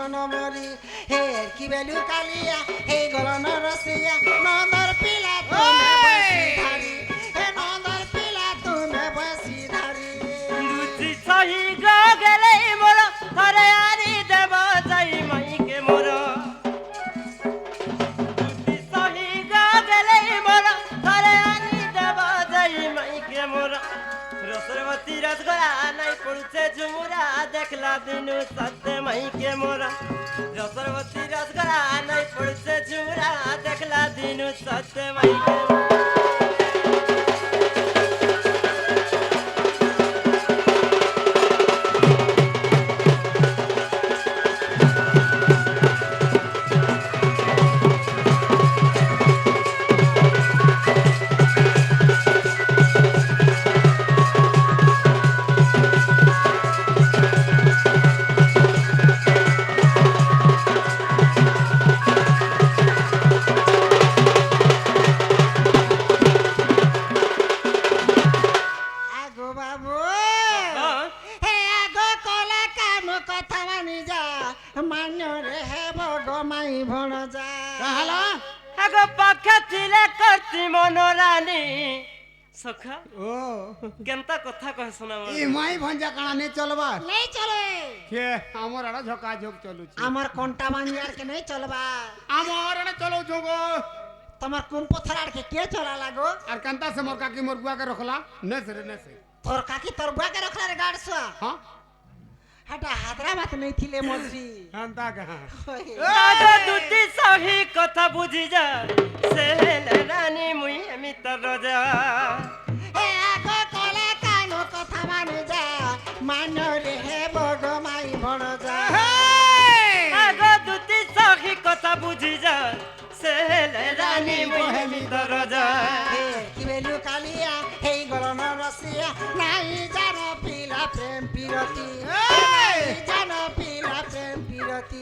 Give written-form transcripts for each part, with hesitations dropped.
জীবন মরি হে কি বেলু কালিয়া হে গলন রসিয়া নন্দর পিলা তুমি বসি ধারি হে নন্দর পিলা তুমি বসি ধারি লুচি সহি গেলে মোর থরে আরি দেব যাই মাইকে মোর লুচি সহি গেলে মোর থরে আরি দেব যাই মাইকে মোর রসরবতী রসগোলা নাই পড়ছে ঝুমুরা দেখলা দিনু সত্যে মাইকে মোরা রসরবতী রসগোলা নাই পড়ছে ঝুমুরা দেখলা দিনু সত্যে মাইকে আগো বাবু হে আগো কলা কাম কথা মানি যা মান্য রে হে বগমাই ভণ যা হ্যালো আগো পাখা ছিলে করতি মনোরানী সখা ও কেনতা কথা কহ শোনা ই মাই ভঞ্জা কানা নে চলবা নেই চলে কে আমার আড়া ঝকা ঝক চলুছি আমার কোনটা মানিয়ার কে নেই চলবা আমার আড়া চলো ঝগো তোমার কোন পথরার কে কে চলা লাগো আর কান্তা সে মোর কাকি মোর বুয়া কে রখলা নে সে তোর কাকি তোর বুয়া কে রখলার গাড়ছুয়া হ্যাঁ হাটা হাতরা বাত নেই থিলে মজরি কান্তা কহা আগো দুটি সহি কথা বুঝি যা সে রানী মুই আমি তোর যা হে আগো কলা কাম কথা মানি যা মান্য রে হে বগমাই ভণ যা আগো দুটি সহি কথা বুঝি যা সে রানী মুই আমি তোর যা হে কি বেলু কালিয়া হে গলন রসিয়া নাই জান পিলা প্রেম পিরতি নাই জান পিলা প্রেম পিরতি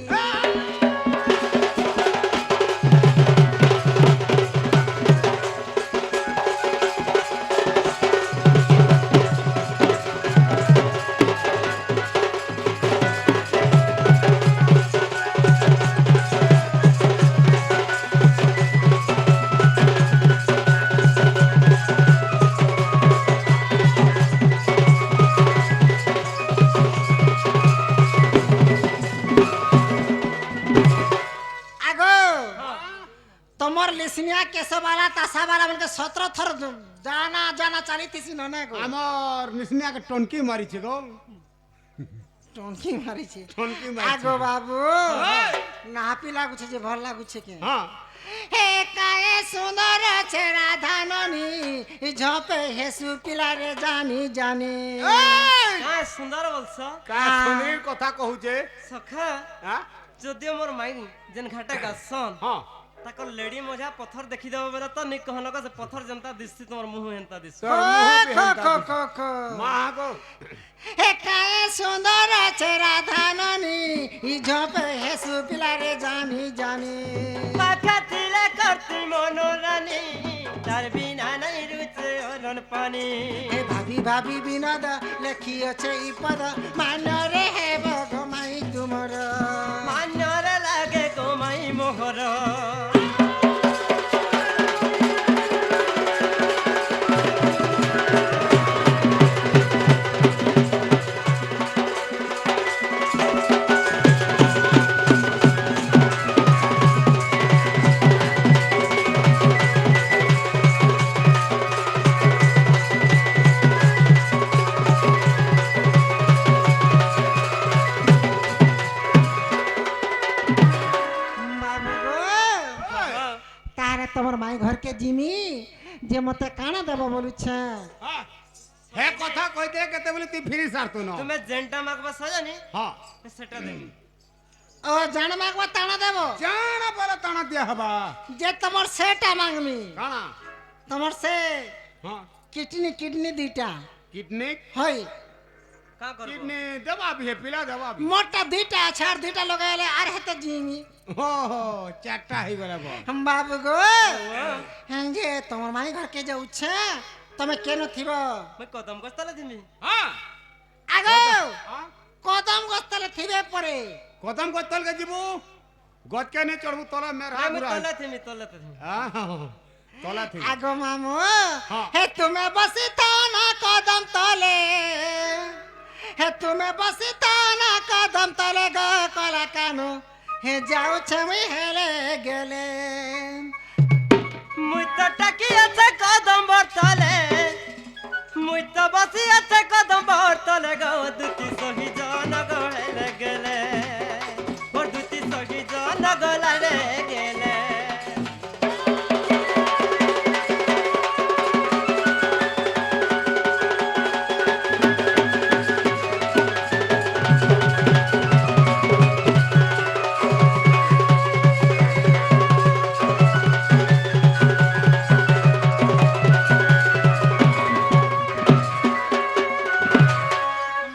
আগো তোমার লিসনিয়া কেশবালা তাসাবালা বলকে 17 থর জানা জানা চালিতেছি ননে গো আমার নিসনিয়া কে টনকি মারিছে গো টনকি মারিছে টনকি মারিছে আগো বাবু না পি লাগুছে যে ভাল লাগুছে কে হ্যাঁ হে কায়ে সুন্দর আছে রাধাননি ঝপে হেসু পিলারে জানি জানি হ্যাঁ সুন্দর বলছ কা সুন্দরীর কথা কহুছে সখা হ্যাঁ যদিও মোর মাই যেন ঘাটে গাছন হ্যাঁ তাকর লেডি মজা পথর দেখি দেব বেলা তো নি कहन का से पत्थर जनता दिसती तुम्हार मुंह हेंता दिस তোর মুহ খো বিহনতা খো দিছে। খো খো মা গো হে কায়ে সুন্দর আছে রাধাননি ঝপে হেসু পিলারে জানি জানি পাখা তিলে করতি মনোরানী তার বিনা নাই রুচে অনন পানি হে ভাবি ভাবি বিনোদ লেখিଅছে ই পদ মানরে হে বগমাই তুমর মান্যরে লাগে গোমাই মোহর বাবু গো তারে তোমার মাই ঘরকে জিমি যে মতে কানা দেব বলুছে হ্যাঁ হে কথা কইতে কেতে বলি তুই ফিরি সারতো না তুমি জেন্টা মাগবা সাজানি হ্যাঁ সেটা দেবি ও জান মাগবা টানা দেব জানা বলে টানা দিয়া হবা যে তোমার সেটা মাগমি কানা তোমার সে হ্যাঁ কিডনি কিডনি দুইটা কিডনি হই का करबो किडनी दबा भी है पिला दबा भी मोटा दुईटा আছে আর দুইটা লগাইলে আর হেতে জিমি हो हो चारटा ही गला गो हम बाबू गो হ্যাঁ যে তোমার মাই ঘরকে যে উচ্ছে তুমি কেন থিব मैं कदम कस्तला दिमी हां আগো हां কদম গস্তলে থিবে পরে কদম কই তল কে জিবু গজ কে নে চড়বু তলা মেরা আমি গুরা তলে থিমি তলা থি আগো মামু हाँ। হে তুমি বসি তো না কদম তলে হে তুমি বসি তো না কদম তলে গো কলা কানু হে যাউছে মুই হেলে গেলে মুই তো টাকি আছে কদম বর্তলে মুই তো বসি আছে কদম বর্তলে গো দুটি সহি জন গলে গেলে ও দুটি সহি জন গলে গেলে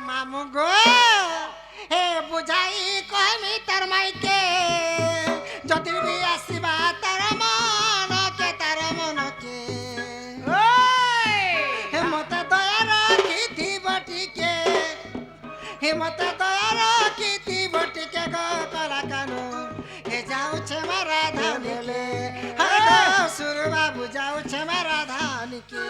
মামু গো হে বুঝাই কহমি তার মাইকে যদি বি আসিবা তার মনকে হে মতে দয়া রাখি বটিকে হে মতে দয়া রাখি বটিকে গো কলা কানু হে যাউছে মারা ধানিকে হে গো সুর বাবু যাউছে মারা ধানিকে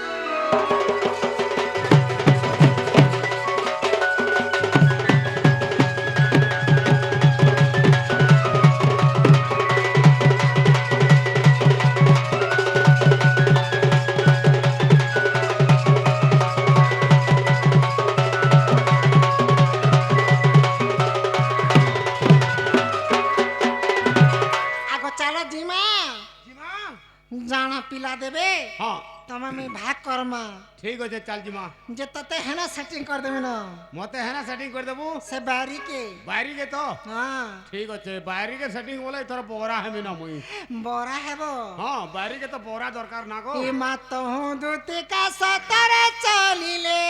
আগো চালো জিমা জিমা জানা পিলা দেবে হ্যাঁ তুমি আমি ভাগ করমা ঠিক আছে চাল জিমা যে তোতে হেনা সেটিং করে দেবে না মতে হেনা সেটিং করে দেবু সে বাড়ি কে বাইরি কে তো হ্যাঁ ঠিক আছে বাইরি কে সেটিং বলে তোর পরা হেমি না মুই বড়া হেব হ্যাঁ বাইরি কে তো পরা দরকার না গো ই মা তো দুতে কা সতরে চলিলে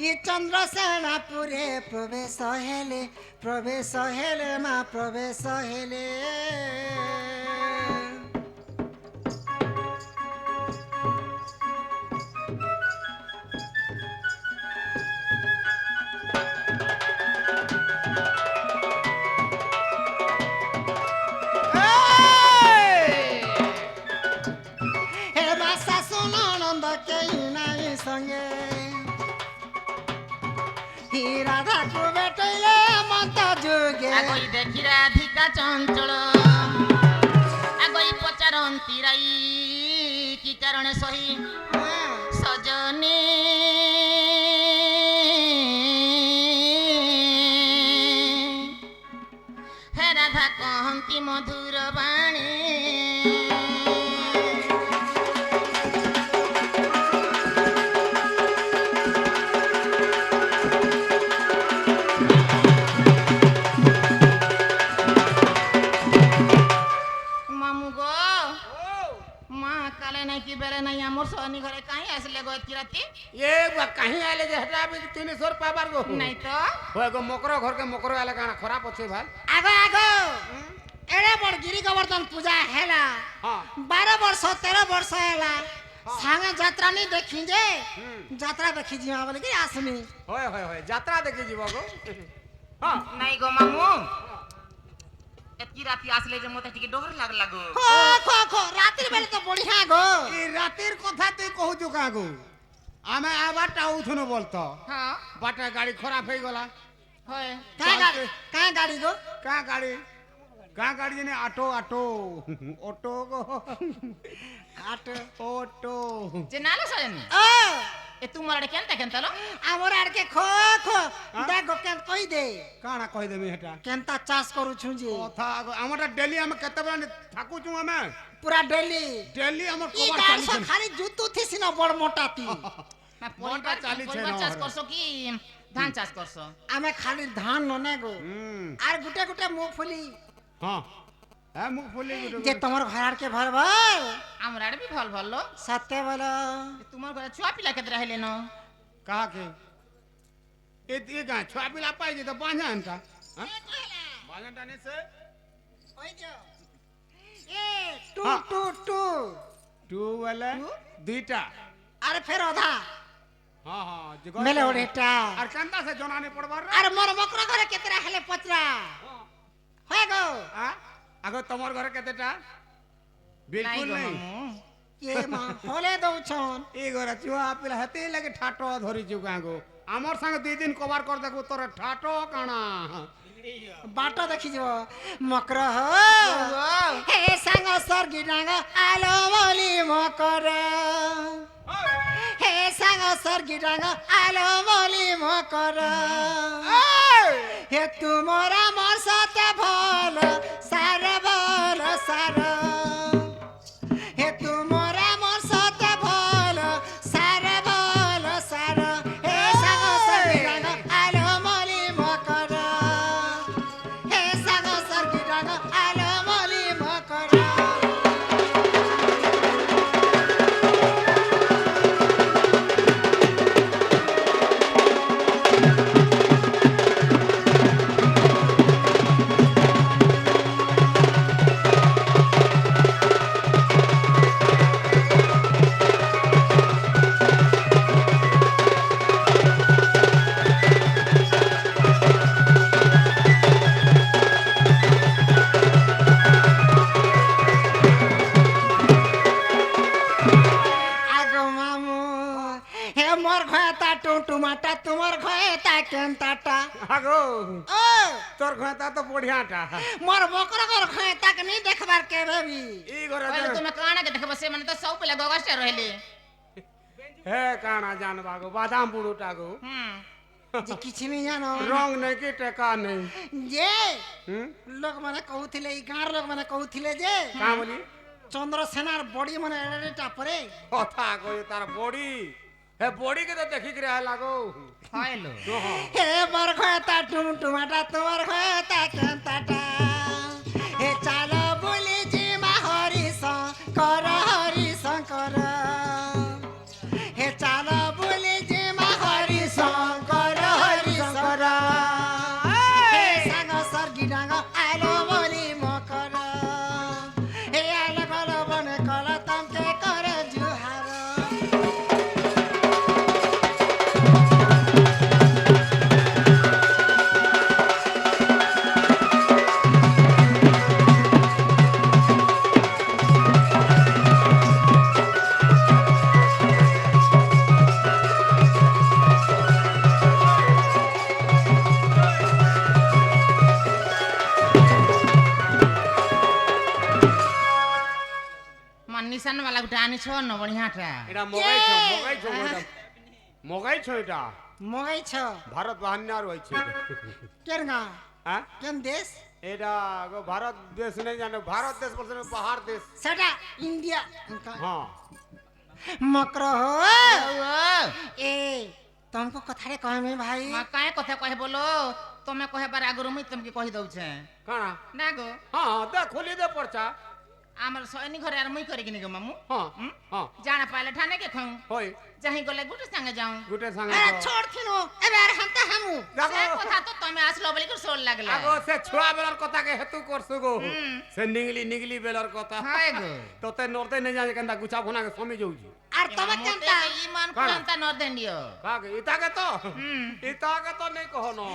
ই চন্দ্রসেনাপুরে প্রবেশ হেলে মা প্রবেশ হেলে হে বাসা সোনানন্দ কে নাই সঙ্গে হি রাধা কু বেটাইলে মন্ত যুগে আগই দেখি রাধিকা চঞ্চল আগই পচারন্তি রাই কি কারণে সহি সজনী হে রাধা কহନ୍ତି মধুর বাণী মামু গো মা কালে নাই কি বেলে নাই আমার সনি ঘরে কাই আসলে গো এতকি রাতি ये कहीं आले जे हटा भी 300 रुपया बार गो নাই তো होय गो मकरो घर के मकरो आले काना खराब अछि भाई আগো আগো এড়ে বড় গিরি গোবর্ধন পূজা হেলা हां 12 বর্ষ 13 বর্ষ হেলা সাঙ্গে যাত্রা নি দেখি যে যাত্রা দেখি জিমা বলে কি আসমি होय होय होय यात्रा देखि जीव गो हां নাই গো মামু এতকি রাতি আসলে যে মতে টিকে ডর লাগলা গো খো রাত্রি বেলা তো বড়িয়া গো ई रातिर कथा तू कहू छु का गो आमे आबाटा उठनो बोलतो হ্যাঁ बाटा गाड़ी खराब हो गला হয় का गाड़ी गो का गाड़ी ने ऑटो ऑटो ऑटो गो কাট ऑटो যে নালো সাজেন ও এ তোমার আড়ে কেনতা কেনতালো আমার আর কে খো দেখো কেন কই দে काना कह देमी हेटा কেনতা চাষ করু छु যে कथा हमटा डेली हम केते बेला थाकू छु हमें পুরা ডেলি डेली हम ই कवर গাছ चाली খালি জুতু থিসি না বড় মোটা তি না মনটা চালিছে পরিবার না চাষ আমার। করছো কি ধান চাষ করছো আমি খালি ধান ননে গো আর গুটে গুটে মুফলি हां है मुख फुली যে তোমার ঘর কে ভর ভর আমরা আড়ে বি ভাল ভালো সত্যি বলো তোমার ঘরে ছুয়া পিলা কেতে রহিলে ন कहा के ये गा छुआ पिला पाई जे तो बांझा हनता हां बांझा टाने से ওই যে এ টু हाँ। টু টু टू वाला दुईटा আরে ফের অধা हाँ हाँ जी मेले ओडेटा আর কেনতা সে জনানি পড়বার রে আর মোর মকর ঘরে কেতরা হেলে পচরা হয় গো আগে তোমার ঘরে কেতেটা নাই বিলকুল গো নেই মামু কে মা হলে দউছন এই ঘরে চুয়া পিলা হাতে লাগে ঠাটো ধরিছু গাঙ্গো আমার সঙ্গে 2 দিন কভার কর দেখো তোর ঠাটো কানা बाट देखी जो मकर हो हे संग सर्गी डांग आलो मोली मकर हे संग सर्गी डांग आलो मोली मकर हे तुमरा मोर साथे भल सार भल सार हे तुमरा मोर साथे भल सार भल सार हे संग सर्गी डांग आलो मोली मकर आलो मोली मकर आगो मामू हे मोर घयता टुमाटा तुमर घयता केनताटा আগো ओ তোর ঘাতা তো বড়িয়াটা मोर बकर घर घयता के नहीं देखबार के बेबी এই ঘরে पहले तुम काना के देखबे से माने तो सब पहले गगस्टे रहले হে কানা জানবাগো বাদাম বুড়োটাগো जे किछ नहीं जानो রং নেই কি টেকা নেই जे হুম लोग माने कहउथिले ई गार लोग माने कहउथिले जे কা বলি चंद्रसेनार बड़ी माने एडेटा परे কথা কই তার বড়ি হে বড়ি কে তো দেখি করে লাগো खाइलो हे मोर घयता टुमाटा तुमर घयता केनताटा हे चालो बोली जी मा हरि शंकर हरि शंकर हे चालो बोली जी मा हरि शंकर हरि शंकर हे संग सर्गी डांग आलो बोली मकर हे आलो गलो बने कल तम के करे जुहार मन निशान वाला गुटा आनी छो न बढ़ियाटा এটা মগাইছো এটা মগাইছো এটা মগাই ছ ভারত বাহান্নার হইছে কেন গা হ্যাঁ কেন দেশ এটা গো ভারত দেশ নেই জানো ভারত দেশ বলছে না পাহাড় দেশ সেটা ইন্ডিয়া হ্যাঁ मकर हो ओ ए तुमको कथारे कहे में भाई मां काहे कथे कहे बोलो तमे कहे बार आगु मुई तुमके कहि दउ छे কানা ना गो হ্যাঁ দে খুলি দে পড়ছা आमर सैनी घरे आर मुई करे कि गो मामू হ্যাঁ হ্যাঁ जाना पाले ठाने के खाऊं হই जाही गले गुटे संगे जाऊं গুটে সঙ্গে अरे छोड़ थिनो एबे अरे हम त हमू দেখো से कथा तो तमे आसलो बोली कर सोल लागला আগো সে ছুয়া বেলার কথা কে হেতু করছু গো হুম। সে নিগলি বেলার কথা हाय गो তোতে নরতে নেই জানে কেনতা গুছা ফোনা কে সমি যাউছি আর তবে কেনতা ईमान काना? पुलंता नर देंडियो কাকে ইতাকে তো ইতাকে তো নেই কহনো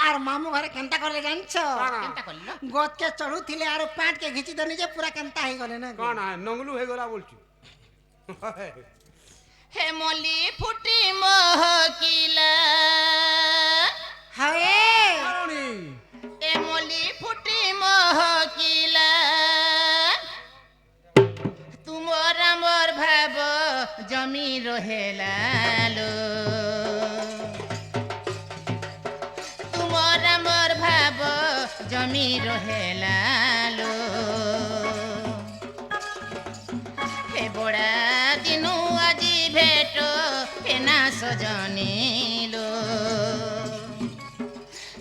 আর মামু ঘরে কেনতা করে জানছো কানা केनता करिलो गोद के चढ़ू थिले आरो पैंट के घिची देनी जे पूरा केनता ही गले ना কানা নংলু হয়ে গলা বলছি हे मोली फुटी महकिला हाय কারণী ए मोली फुटी महकिला तुमर मोर भाव जमी रहेलालो तुमर मोर भाव जमी रहेलालो हे बड़ा दिनु আজি भेट हे ना सजनीलो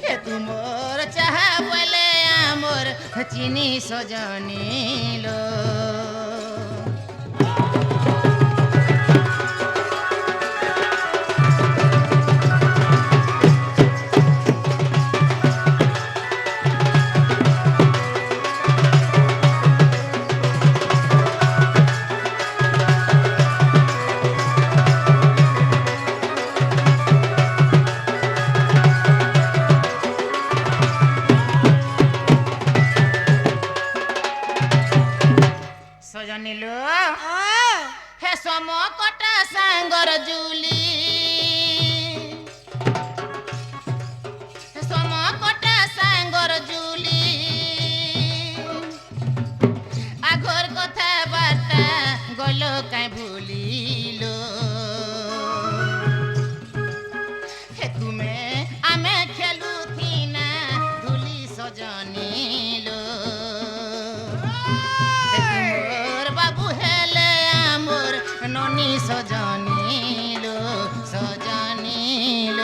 हे तुमोर चाहा बोले आमोर चिनी सजनीलो সমকটা সাঙ্গর জুলি সমকটা সাঙ্গর জুলি আগর কথা বার্তা গল কাই ভুলিল হে তুমে আমি খেলুথি না ধুলি সজনিল হে তুমর বাবু হেলে আমর ননি সজনিল সজনিল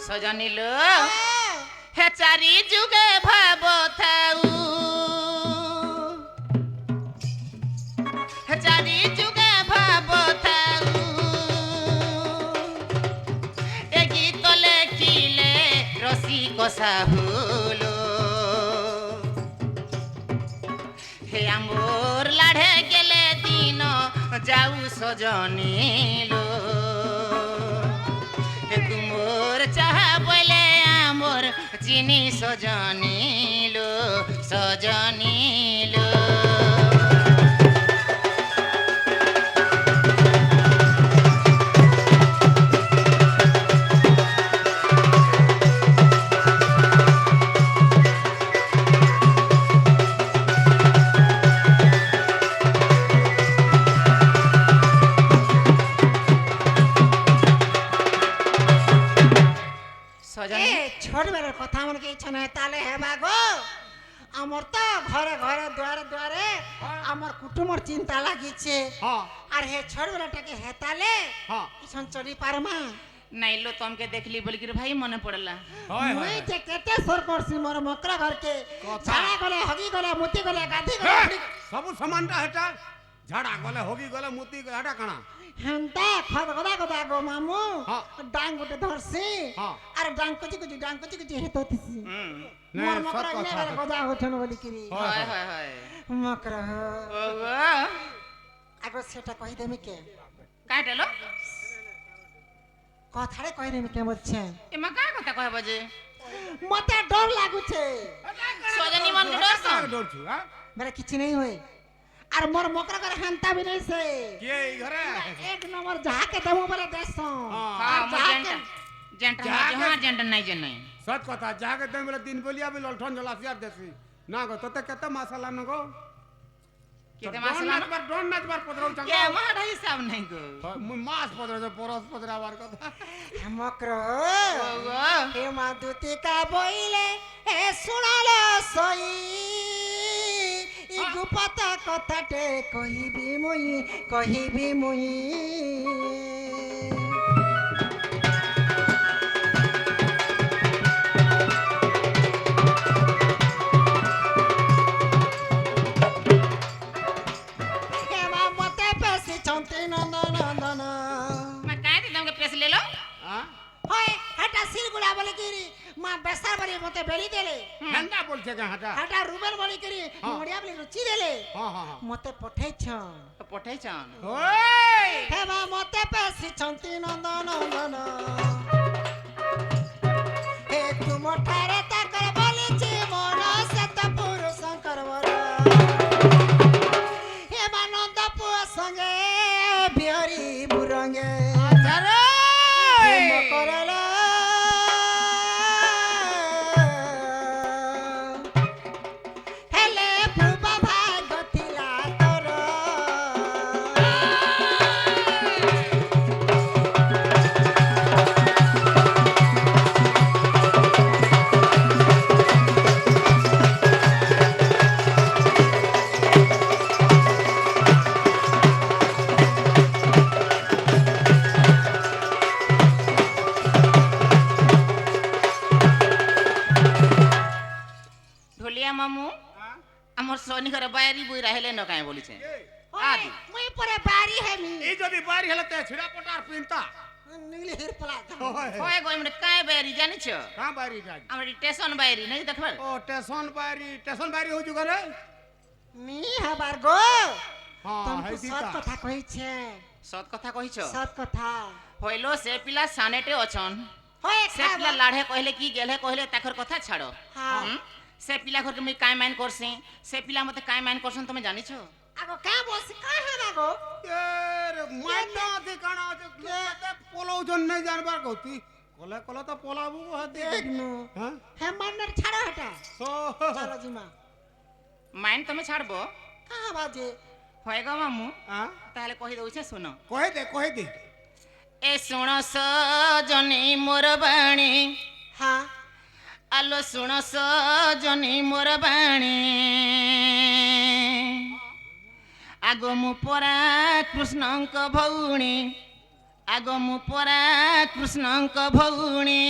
সজনিল হে চারি যুগে ভাব থাউ হে চারি যুগে ভাব থাউ এ গীত লেখিলে রসিক সাহুলো হে আমোর লাড়ে গেলে দিন যাউ সজনিলো হে তুমোর চাহা বলে আমোর চিনি সজনিলো সজনিলো সজনি এ ছোট বেলার কথা আমার কি ইচ্ছা নাই তাহলে হেবা গো আমার তো ঘরে ঘরে দুয়ারে দুয়ারে আমার কুটুমর চিন্তা লাগিছে হ্যাঁ আর হে ছোট বেলাটাকে হেতালে হ্যাঁ ইছন চলি পারমা নাইলো তমকে দেখলি বলি কি ভাই মনে পড়লা হয় মুই হয় যে কেতে সর করছি মোর মকরা ঘরকে কথা। ঝাড়া গলে হগি গলে মুতি গলে গাধি হ্যাঁ, গলে ସବୁ ସମାନଟା ହେଟା ଝାଡ଼ା ଗଲେ ହଗି ଗଲେ ମୁତି ଗଲେ ହେଟା କାଣା হেনতা খদ গদা গদা গো মামু হ্যাঁ। ডাং গুটে ধরছি হ্যাঁ। আর ডাং কুচি কুচি হেততিছি নে, মোর সৎ মকরা কথা, নে সৎ গদা হছন বলি কি হয়, হয় হয়। হয় হয় মকরা ও গো আগো সেটা কই দেমি কে কাটালো কথারে কই দেমি কে বলছেন এমা কা কথা কহব যে মতে ডর লাগুছে সজনি মন কে ডরছ କାହାକୁ ଡରୁଛୁ ଆଁ? বেরে কিছু নেই হই আর মোর মকরা করে হান্তা বি নেই সে କିଏ ଏଇ ଘରେ এক নম্বর যাহাকে দেবো বলে দেশ ହଁ हां मो जेंटा जेंटा जाके- जहां जेंटा नहीं जे नहीं ସତ କଥା ଯାହାକେ ଦେଇ ବେଲେ ଦିନ ବୋଲିଆ ବି ଲଣ୍ଠନ ଜଲାସିଆର ଦେସି ନା ଗো ତତେ କେତେ ମାସଲା ନ ଗೋ केते मासला ଡନ୍ ନାଚବାର ପଦରଉ ଚାଙ୍ଗ के माडा हिसाब नहीं गो ମୁଁ ମାସ ପଦର ପରସ ପଦରାବାର କଥା মকরা ओ गो হে মা দুতিকা বইলে এ শুনালো সই ই গুপত কথাটে কহিবি মুই হে মা মতে পেছি চন্তি নন্দন मैं काहे दी तुमके पैसे ले लो আঁ? হয় হাটা সিলগুলা বলে কি মা বেসার বলি মতে বেলি দেলে হেন্তা বলছে কে হাটা হাটা রুবেল বলি কি হ্যাঁ। মড়িয়া বলি রুচি দেলে হ্যাঁ হ্যাঁ হ্যাঁ মতে পঠাইছ पठाई चान ওই হে মা মতে পেছি চন্তি নন্দন হে তুম ঠারে তাকর বলিছি মন সত পুরুষ করবর হে মা নন্দ পুয়া সঙ্গে বিহরি বুরঙ্গে করলা হেলে ভুবা ভাগ থিলা তোর ढोलिया मामू हमर सोनी घर बायरी बुई रहले न काहे बोली छे ওই মুই পরে বাড়ি হেমি এই যদি বাড়ি হেলে তে ছিড়া পটার পিনতা नीली हिर पला ओए হয় গো এমরে কাই বেরি জানিছ का बारी जाज আমার স্টেশন বাইরি নাই দেখবার ओ स्टेशन बारी हो चुका रे नी हबार गो हां तुमको है सत सीता কথা কইছে সৎ কথা কইছ সত কথা হইলো সে পিলা সানেটে অছন হয় সে পিলা লাড়ে কইলে কি গেলে কইলে তাকর কথা ছাড়ো হ্যাঁ। হুম? সে পিলা ঘরকে মুই কাই মাইন করছি সে পিলা মতে কাই মাইন করছন তুমি জানিছ আগো কা বসি কা হেবা গো यार मानो दे काना ते पोलो जन नहीं जानबार कहती कले कले तो पोलाबू को हते দেখনু हां হে মান্নার ছাড়া হটা सो চলো জিমা মাইন তুমি ছাড়বো কা বাজে হয় গো মামু हां তাহলে কহি দউছে শুনো कहे दे এ শুণ সজনী মোর বাণী হ্যাঁ আলো শুণ সজনী মোর বাণী আগ মু পরা কৃষ্ণଙ୍କ ভৌণী আগ মু পরা কৃষ্ণଙ୍କ ভৌণী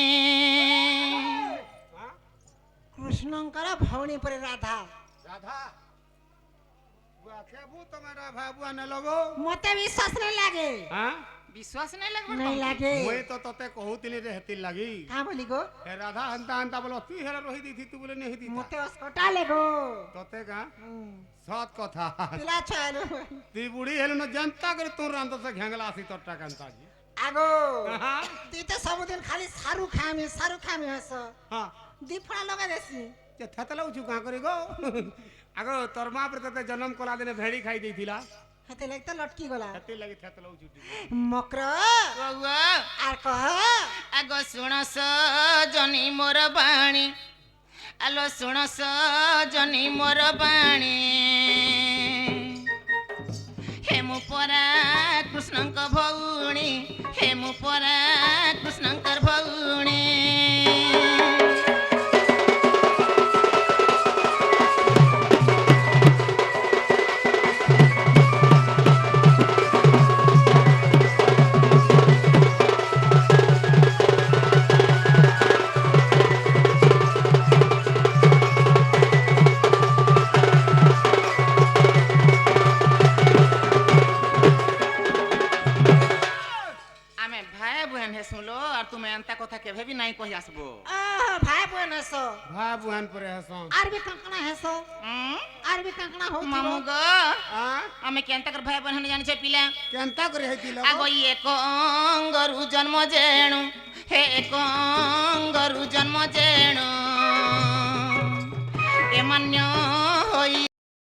কৃষ্ণঙ্কর ভৌণী পরে রাধা राधा बुआ खेबू तुम्हारा भाबुआ न लगो মতে বিশ্বাস নাই লাগে हां বিশ্বাস নাই লাগবে নাই লাগে मुए तो तते कहूतिली रे हेती लगी কা বলি गो हे राधा हंता हंता बोलो तू हेरा रही दी थी तू बोले नहीं दी মতে অস্কটা লেগো तते का सत कथा পিলা ছয়লো ती बुढ़ी हेलु न जनता करे तू रांत से घेंगला सी तोटा कांता जी আগো हां তুই তো ସବୁদিন খালি সারু খামি হস हां ଦି ଫଣା ଲଗା দেছি जे थतला उचु का करी गो आगो तोर मां पर तते जन्म कोला दिने भेड़ी खाई देथिला হেতে লাগতে লটকি গলা हती लगी थतला उचु মকর গৌয়া আর কহ আগ শুণ সজনী মোর বাণী আলো শুণ সজনী মোর বাণী হে মু পরা কৃষ্ণଙ୍କ ভৌণী হে মু পরা কৃষ্ণଙ୍କର ভৌণী আমি ভাই বোন হে শুনলো আর তুমি এন্তা কথা কেভে বি নাই কহি আসবো ভাই বোন হস भाई बुहान पर हसो আর বি কাঙ্কনা হেস আর বি কাঙ্কনা হউ মামু গো हां আমি কেন্তা কর ভাই বোন হনে জানিছ পিলা केंता करे हेती আগ लगो এক অঙ্গরু জন্ম জেণু হে এক অঙ্গরু জন্ম জেণু এমান্য হই